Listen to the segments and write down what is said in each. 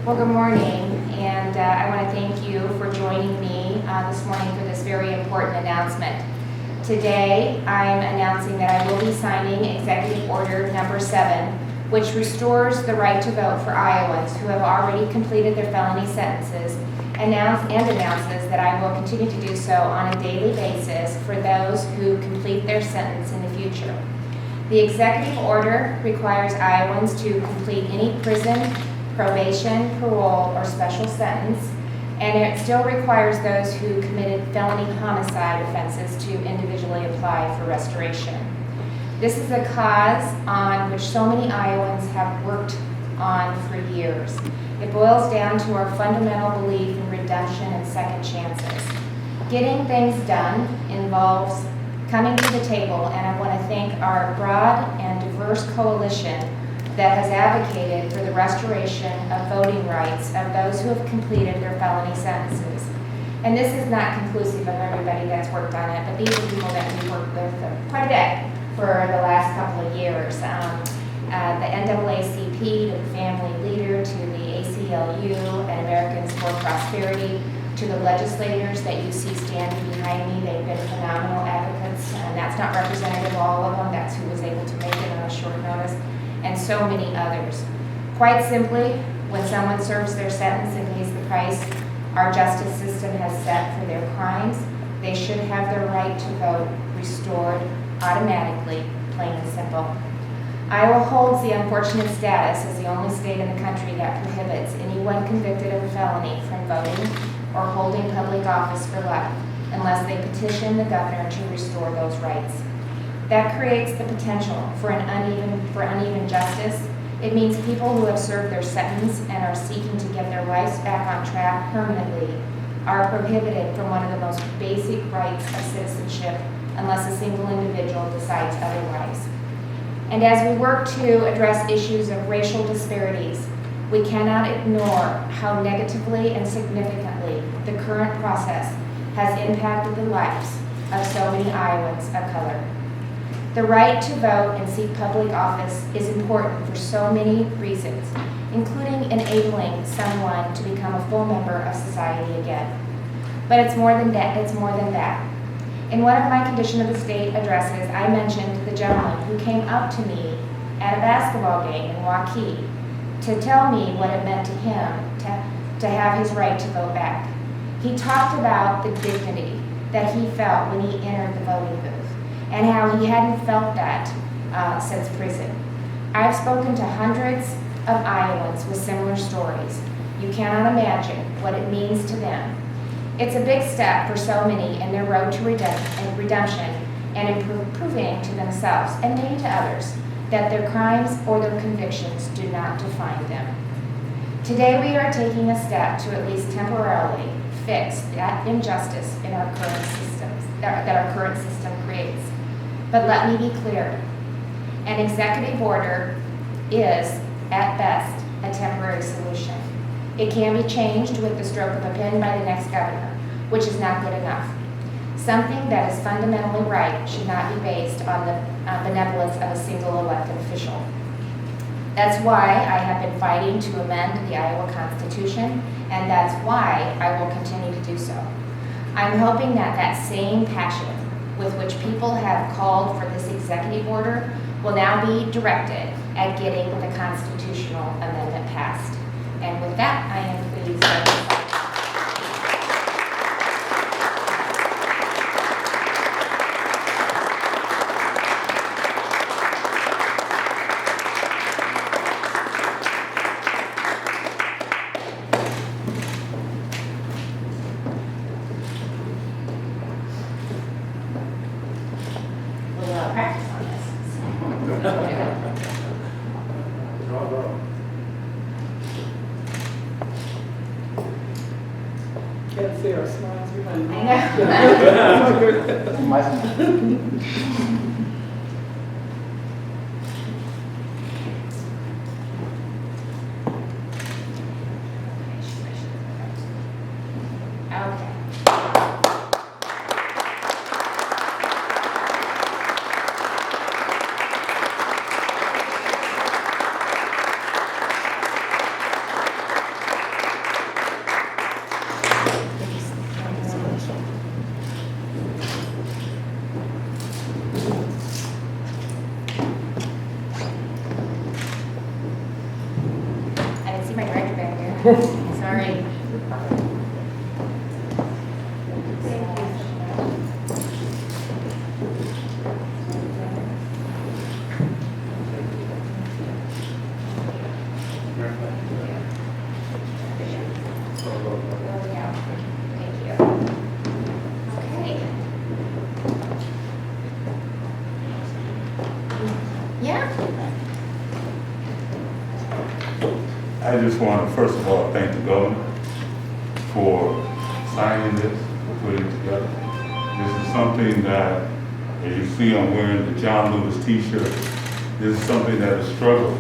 Well, good morning, and I want to thank you for joining me this morning for this very important announcement. Today, I'm announcing that I will be signing Executive Order Number 7, which restores the right to vote for Iowans who have already completed their felony sentences, and announces that I will continue to do so on a daily basis for those who complete their sentence in the future. The executive order requires Iowans to complete any prison, probation, parole, or special sentence, and it still requires those who committed felony homicide offenses to individually apply for restoration. This is a cause on which so many Iowans have worked on for years. It boils down to our fundamental belief in redemption and second chances. Getting things done involves coming to the table, and I want to thank our broad and diverse coalition that has advocated for the restoration of voting rights of those who have completed their felony sentences. And this is not conclusive of everybody that's worked on it, but these are people that we've worked with quite a bit for the last couple of years. The NAACP, to the Family Leader, to the ACLU, and Americans for Prosperity, to the legislators that you see standing behind me. They've been phenomenal advocates, and that's not representative of all of them. That's who was able to make it on a short notice, and so many others. Quite simply, when someone serves their sentence and pays the price our justice system has set for their crimes, they should have their right to vote restored automatically, plain and simple. Iowa holds the unfortunate status as the only state in the country that prohibits anyone convicted of a felony from voting or holding public office for life unless they petition the governor to restore those rights. That creates the potential for uneven justice. It means people who have served their sentence and are seeking to get their lives back on track permanently are prohibited from one of the most basic rights of citizenship unless a single individual decides otherwise. And as we work to address issues of racial disparities, we cannot ignore how negatively and significantly the current process has impacted the lives of so many Iowans of color. The right to vote and seek public office is important for so many reasons, including enabling someone to become a full member of society again. But it's more than that. In one of my Condition of the State addresses, I mentioned the gentleman who came up to me at a basketball game in Waukee to tell me what it meant to him to have his right to vote back. He talked about the dignity that he felt when he entered the voting booth and how he hadn't felt that since prison. I've spoken to hundreds of Iowans with similar stories. You cannot imagine what it means to them. It's a big step for so many in their road to redemption and in proving to themselves and maybe to others that their crimes or their convictions do not define them. Today we are taking a step to at least temporarily fix that injustice in our current systems, that our current system creates. But let me be clear, an executive order is, at best, a temporary solution. It can be changed with the stroke of a pen by the next governor, which is not good enough. Something that is fundamentally right should not be based on the benevolence of a single elected official. That's why I have been fighting to amend the Iowa Constitution, and that's why I will continue to do so. I'm hoping that that same passion with which people have called for this executive order will now be directed at getting the constitutional amendment passed. And with that, I am pleased to practice on this. Can't see our smiles behind. I know. Okay. Sorry. I just want to, first of all, thank the governor for signing this, for putting it together. This is something that, as you see, I'm wearing the John Lewis t-shirt. This is something that is struggle.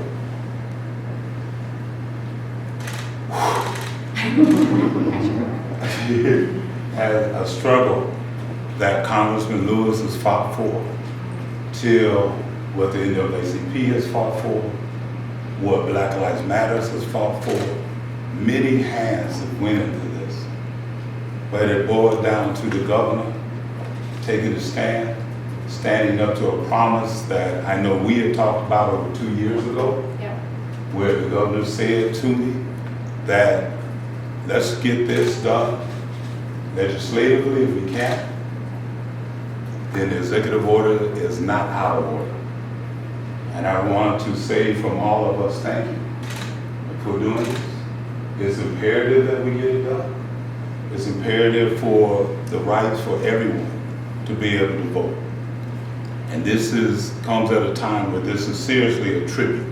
As a struggle that Congressman Lewis has fought for, till what the NAACP has fought for, what Black Lives Matter has fought for. Many hands have went into this. But it boils down to the governor taking a stand, standing up to a promise that I know we had talked about over 2 years ago, where the governor said to me that let's get this done legislatively if we can. Then the executive order is not out of order. And I want to say from all of us, thank you for doing this. It's imperative that we get it done. It's imperative for the rights for everyone to be able to vote. And this comes at a time where this is seriously a tribute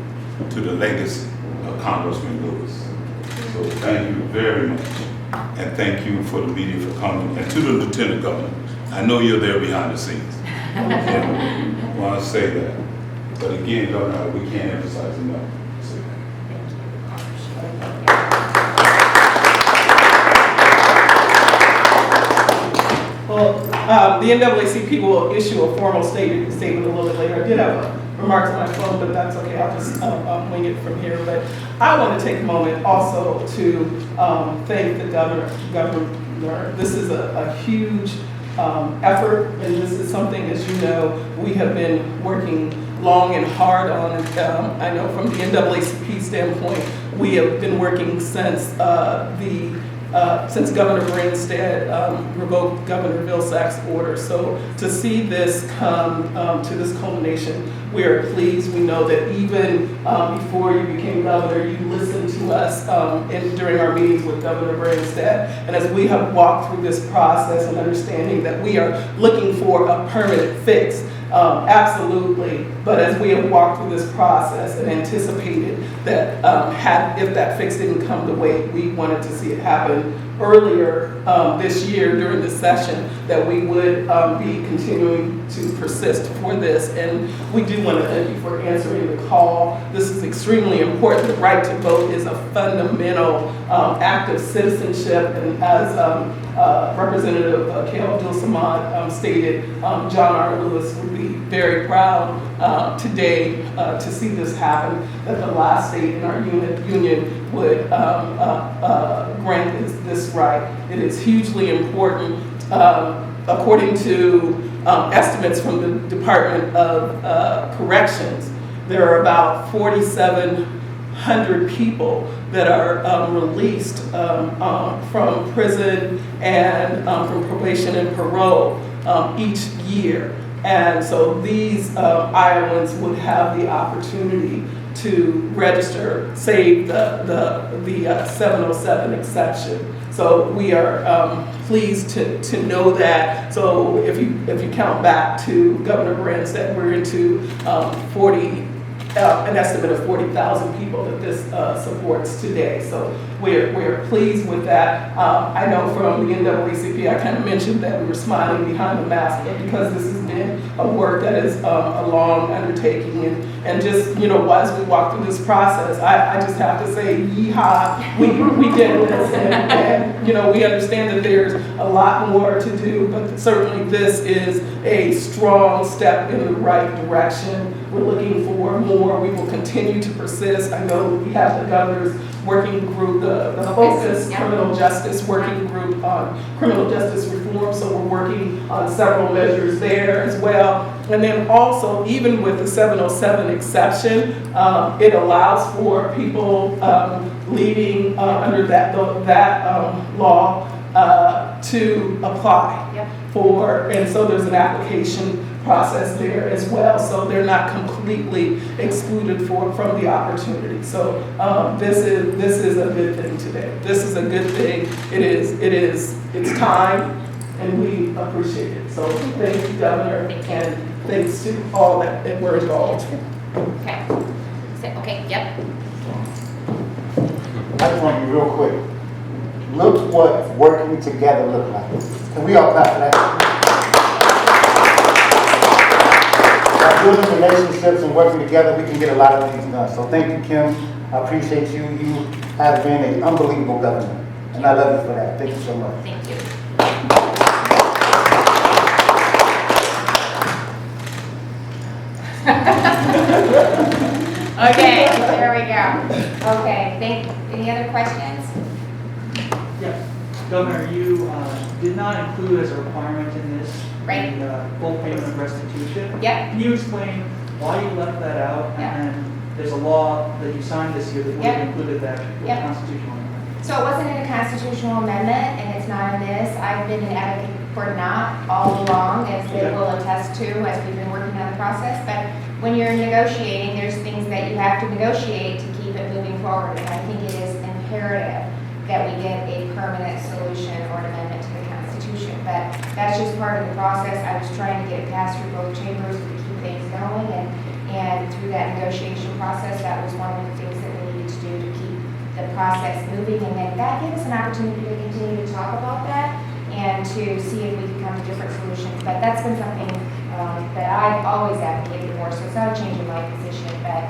to the legacy of Congressman Lewis. So thank you very much. And thank you for the media for coming. And to the Lieutenant Governor, I know you're there behind the scenes. I want to say that. But again, Governor, we can't emphasize enough. Well, the NAACP will issue a formal statement a little bit later. I did have remarks on my phone, but that's okay. I'll just wing it from here. But I want to take a moment also to thank the governor. This is a huge effort, and this is something, as you know, we have been working long and hard on. I know from the NAACP standpoint, we have been working since since Governor Branstad revoked Governor Vilsack's order. So to see this come to this culmination, we are pleased. We know that even before you became governor, you listened to us during our meetings with Governor Branstad. And as we have walked through this process and understanding that we are looking for a permanent fix, absolutely. But as we have walked through this process and anticipated that if that fix didn't come the way we wanted to see it happen earlier this year during the session, that we would be continuing to persist for this. And we do want to thank you for answering the call. This is extremely important. The right to vote is a fundamental act of citizenship. And as Representative Kale Abdul-Samad stated, John R. Lewis would be very proud today to see this happen, that the last state in our union would grant this right. It is hugely important. According to estimates from the Department of Corrections, there are about 4,700 people that are released from prison and from probation and parole each year. And so these Iowans would have the opportunity to register, save the 707 exception. So we are pleased to know that. So if you count back to Governor Branstad, we're into an estimate of 40,000 people that this supports today. So we're pleased with that. I know from the NAACP, I kind of mentioned that we were smiling behind the mask, but because this has been a work that is a long undertaking, and just, you know, as we walk through this process, I just have to say, yeehaw, we did this. And, you know, we understand that there's a lot more to do, but certainly this is a strong step in the right direction. We're looking for more. We will continue to persist. I know we have the governor's working group, the Focus Criminal Justice Working Group on criminal justice reform, so we're working on several measures there as well. And then also, even with the 707 exception, it allows for people leaving under that law to apply Yep. for, and so there's an application process there as well. So they're not completely excluded from the opportunity. So this is a good thing today. This is a good thing. It's time, and we appreciate it. So thank you, Governor, and thanks to all that were involved. Okay. Okay, yep. I just want to be real quick. Look what working together look like. Can we all clap for that? By building relationships and working together, we can get a lot of things done. So thank you, Kim. I appreciate you. You have been an unbelievable governor, and I love you for that. Thank you so much. Thank you. Okay, there we go. Okay, any other questions? Yes. Governor, you did not include as a requirement in this Right. the full payment of restitution. Yep. Can you explain why you left that out? Yeah. And there's a law that you signed this year that would Yep. have included that Yep. constitutional amendment. So it wasn't in a constitutional amendment, and it's not in this. I've been an advocate for not all along, as they Okay. will attest to, as we've been working on the process. But when you're negotiating, there's things that you have to negotiate to keep it moving forward. And I think it is imperative that we get a permanent solution or an amendment to the Constitution. But that's just part of the process. I was trying to get it passed through both chambers to keep things going. And through that negotiation process, that was one of the things that we needed to do to keep the process moving. And then that gave us an opportunity to continue to talk about that and to see if we could come to different solutions. But that's been something that I've always advocated for, so it's not a change in my position. But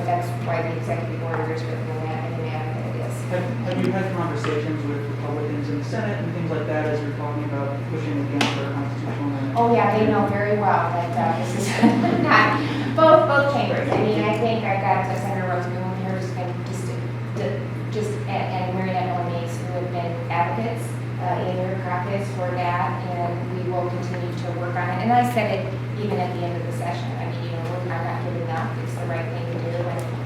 that's why the executive order is written in that manner that it is. Have you had conversations with Republicans in the Senate and things like that as you're talking about pushing against our constitutional amendment? Oh, yeah, they know very well that this is not, both chambers. I mean, I think I've got Senator Rosenblum here who's been and Marianne Onies, who have been advocates in your caucus for that, and we will continue to work on it. And I said it even at the end of the session. I mean, I'm not giving up. It's the right thing to do.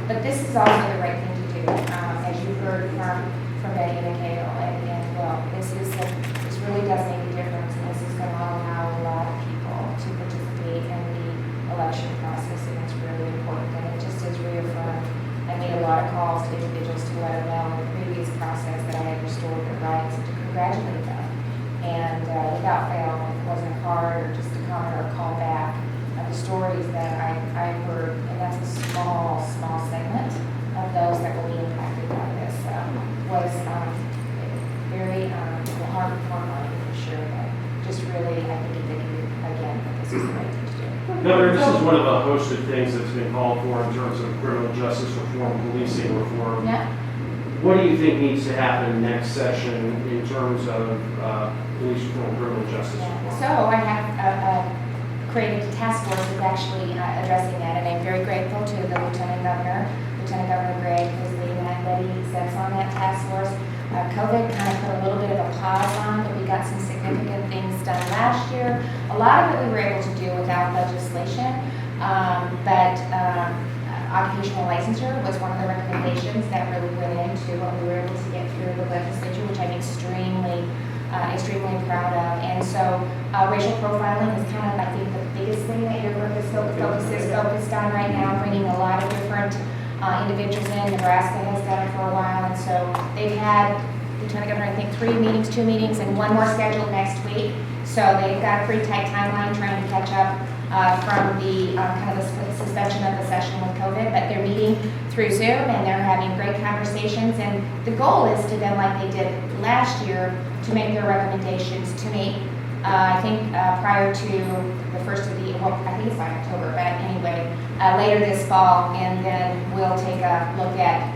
But this is also the right thing to do, as you heard from Betty and Mikhail. And well, this really does make a difference, and this is going to allow a lot of people to participate in the election process, and it's really important. And it just is reaffirmed. I made a lot of calls to individuals to let them know in the previous process that I had restored their rights and to congratulate them. And without fail, it wasn't hard or just a comment or a call back. The stories that I heard, and that's a small segment of those that will be impacted by this, was very heartwarming for sure. But just really, I think indicative again that this is the right thing to do. Governor, this is one of a host of things that's been called for in terms of criminal justice reform, policing reform. Yeah. What do you think needs to happen next session in terms of police reform, criminal justice reform? So I have created a task force that's actually addressing that, and I'm very grateful to the Lieutenant Governor Gregg, who's leading that, Betty sits on that task force. COVID kind of put a little bit of a pause on, but we got some significant things done last year. A lot of it we were able to do without legislation, but occupational licensure was one of the recommendations that really went into what we were able to get through the legislature, which I'm extremely proud of. And so racial profiling is kind of, I think, the biggest thing that your group is focused on right now, bringing a lot of different individuals in. Nebraska has done it for a while, and so they've had, Lieutenant Governor, I think 2 meetings, and one more scheduled next week. So they've got a pretty tight timeline trying to catch up from the kind of the suspension of the session with COVID, but they're meeting through Zoom and they're having great conversations. And the goal is to then, like they did last year, to make their recommendations to me. I think prior to the first of the, well, I think it's by October, but anyway, later this fall, and then we'll take a look at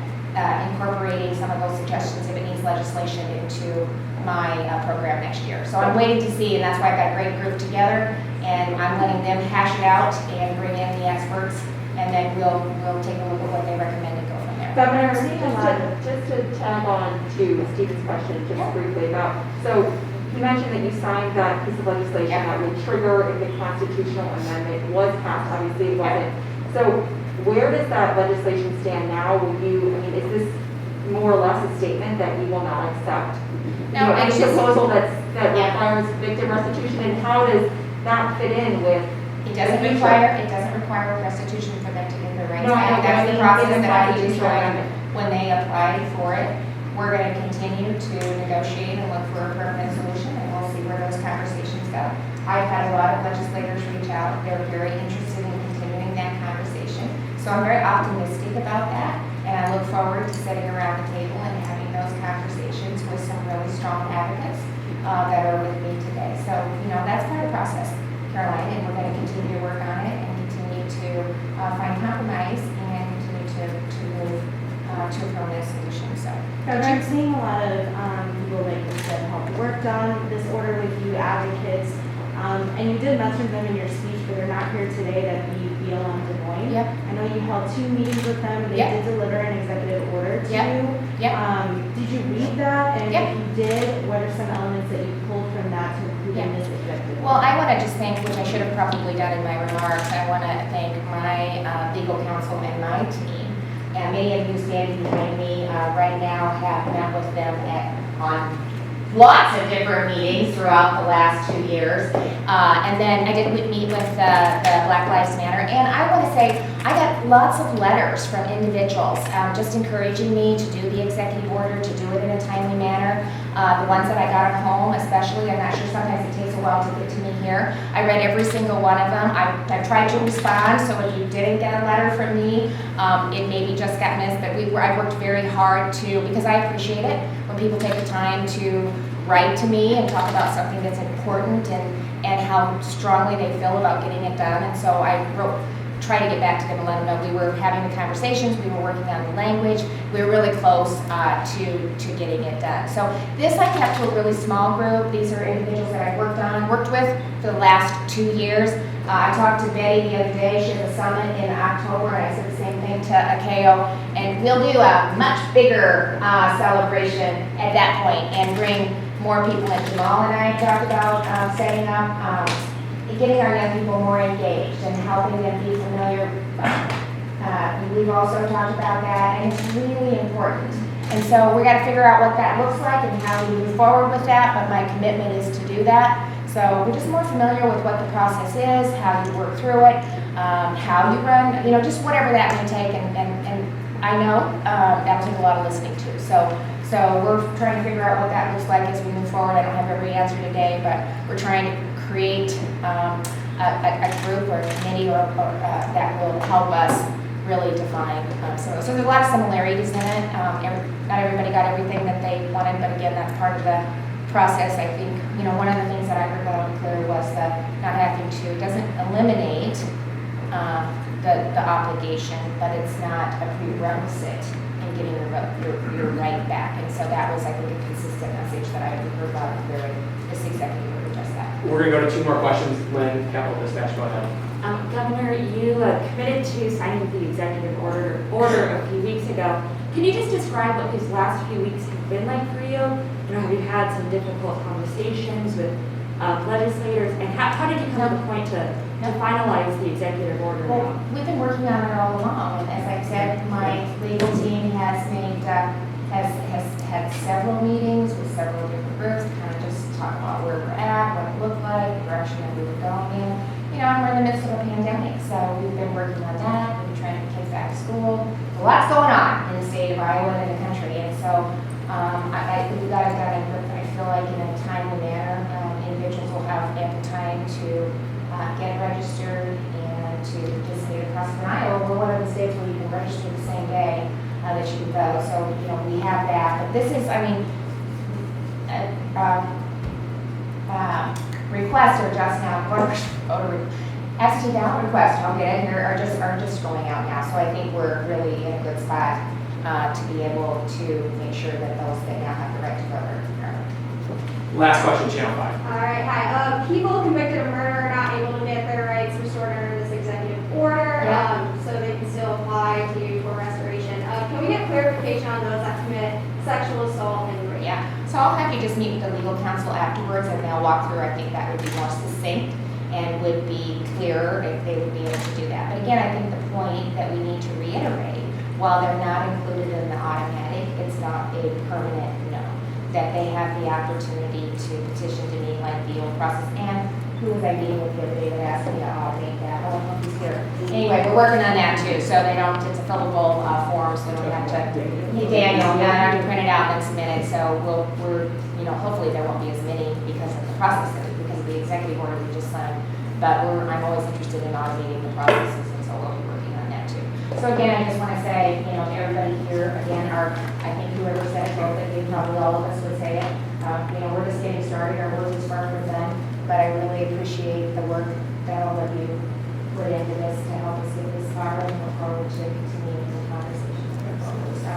incorporating some of those suggestions if it needs legislation into my program next year. So I'm waiting to see, and that's why I've got a great group together, and I'm letting them hash it out and bring in the experts, and then we'll take a look at what they recommend and go from there. Governor, just to tag on to Stephen's question just briefly about, so You mentioned that you signed that piece of legislation that would trigger if the constitutional amendment was passed, obviously it wasn't. So where does that legislation stand now? Will you, I mean, is this more or less a statement that you will not accept? No, Any it's just- proposal that Yeah. requires victim restitution, and how does that fit in with? It doesn't require restitution for them to get their rights No, I know, back. That's but the I mean, process in the that I use constitutional amendment. when they apply for it. We're gonna continue to negotiate and look for a permanent solution, and we'll see where those conversations go. I've had a lot of legislators reach out. They're very interested in continuing that conversation. So I'm very optimistic about that, and I look forward to sitting around the table and having those conversations with some really strong advocates that are with me today. So, that's part of the process, Caroline, and we're going to continue to work on it and continue to find compromise and continue to move to a permanent solution. So, I'm seeing a lot of people, like you said, help worked on this order with you advocates. And you did mention them in your speech, but they're not here today, that the BLM Des Moines. Yep. I know you held 2 meetings with them, and they Yep. did deliver an executive order to Yep. you. Yep. Did you read that? And Yep. if you did, what are some elements that you pulled from that to include in this executive well, order? I want to just thank, which I should have probably done in my remarks, I want to thank my legal counsel and my team. And many of you standing behind me right now have met with them on lots of different meetings throughout the last 2 years. And then I did meet with the Black Lives Matter. And I want to say, I got lots of letters from individuals just encouraging me to do the executive order, to do it in a timely manner. The ones that I got at home, especially, I'm not sure, sometimes it takes a while to get to me here. I read every single one of them. I tried to respond, so if you didn't get a letter from me, it maybe just got missed, but I worked very hard to, because I appreciate it when people take the time to write to me and talk about something that's important and how strongly they feel about getting it done. And so I try to get back to them and let them know we were having the conversations, we were working on the language, we were really close to getting it done. So this I kept to a really small group. These are individuals that I worked with for the last 2 years. I talked to Betty the other day. She has a summit in October, and I said the same thing to Akeo. And we'll do a much bigger celebration at that point and bring more people in. Jamal and I talked about setting up, getting our young people more engaged and helping them be familiar. We've also talked about that, and it's really important. And so we got to figure out what that looks like and how we move forward with that, but my commitment is to do that. So we're just more familiar with what the process is, how you work through it, how you run, just whatever that may take. And I know that'll take a lot of listening to. So we're trying to figure out what that looks like as we move forward. I don't have every answer today, but we're trying to create a group or a committee or that will help us really define some of those. So there's a lot of similarities in it. Not everybody got everything that they wanted, but again, that's part of the process. I think, one of the things that I heard loud and clear was that not having to, doesn't eliminate the obligation, but it's not a prerequisite in getting your right back. And so that was, I think, a consistent message that I heard loud and clear in this executive order, just that. We're going to go to 2 more questions. Lynn, Capital Dispatch, go ahead. Governor, you committed to signing the executive order a few weeks ago. Can you just describe what these last few weeks have been like for you? Have you had some difficult conversations with legislators? And how did you come to the point to finalize the executive order? Well, we've been working on it all along, and as I said, my legal team has had several meetings with several different groups to kind of just talk about where we're at, what it looked like, the direction that we were going in. And we're in the midst of a pandemic, so we've been working on that. We've been trying to get kids back to school. There's lots going on in the state of Iowa and in the country, and so I think we got it done. I feel like in a timely manner, individuals will have ample time to get registered and to participate across Iowa. We're one of the states where you can register the same day that you can vote. So we have that. But this is, requests are just now, absentee ballot requests, I'll get in here, are just going out now. So I think we're really in a good spot to be able to make sure that those that now have the right to vote are. Last question, Channel 5. All right, hi. People convicted of murder are not able to get their rights restored under this executive order, so they can still apply to you for restoration. Can we get clarification on those that commit sexual assault and rape? Yeah. So So I'll have you just meet with the legal counsel afterwards and they'll walk through. I think that would be more succinct and would be clearer if they would be able to do that. But again, I think the point that we need to reiterate, while they're not included in the automatic, it's not a permanent no. That they have the opportunity to petition to meet like the old process. And who was I meeting with the other day that asked me to automate that? Oh, I don't know if he's here. Anyway, we're working on that too, so they don't, it's a fillable form, so they don't have to, Daniel, not have to print it out and submit it. So we're, hopefully there won't be as many because of the process, because of the executive order we just signed. But I'm always interested in automating the processes, and so we'll be working on that too. So again, I just want to say, everybody here, again, I think whoever said it, both of you, probably all of us would say it. We're just getting started, our work is far from done, but I really appreciate the work that all of you put into this to help us get this far, and look forward to continuing the conversations going forward. So